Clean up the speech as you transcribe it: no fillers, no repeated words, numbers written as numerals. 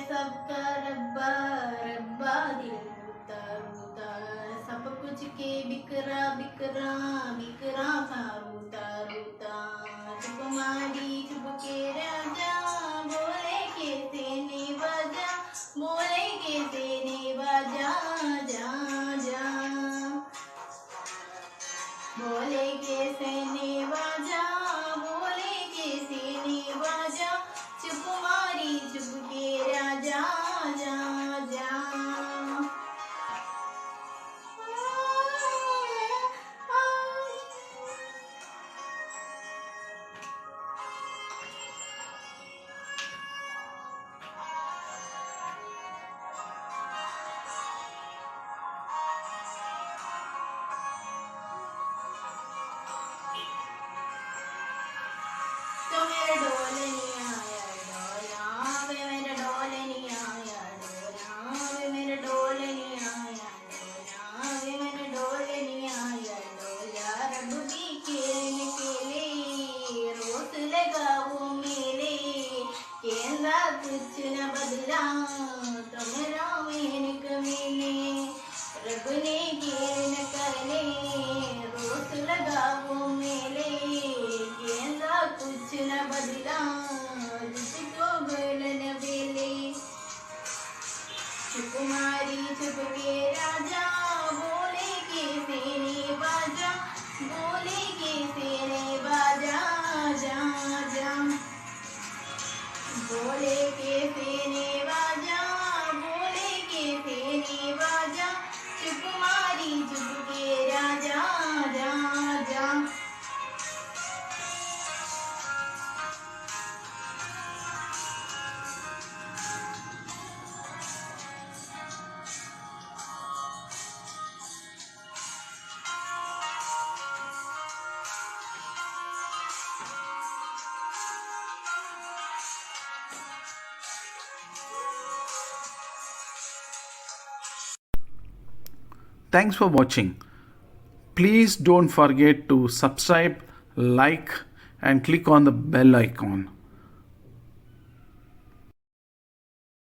सबका रब्बा रब्बा दिल रोता रोता सब कुछ के बिकरा बिकरा बिकरा सा रोता रोता चुप मारी चुप के राजा बोले के तेने बाजा बोले के तेने बाजा जा जा बोले के तेने बाजा बोले के तेने बाजा चुप मारी चुप के राजा जा जा तो मेरे डोले नहीं आया डोला वे मेरे डोले नहीं आया डोला वे मेरे डोले नहीं आया डोला वे मेरे डोले नहीं आया डोला रब की खेलने के लिए रोज लगाओ मेरे कहना कुछ न बदला तो मेरा मैंने कमीने रब ने खेल न करने रोज लगाओ मेरे कहना कुछ न बदला जिसको बोलन बेले चुप मारी चुप के राजा बोले के तेरे बाजा बोले के तेरे बाजा जा जा बोले के तेरे बाजा बोले के तेरे बाजा चुप मारी चुप के राजा जा जा Thanks for watching. Please don't forget to subscribe, like, and click on the bell icon.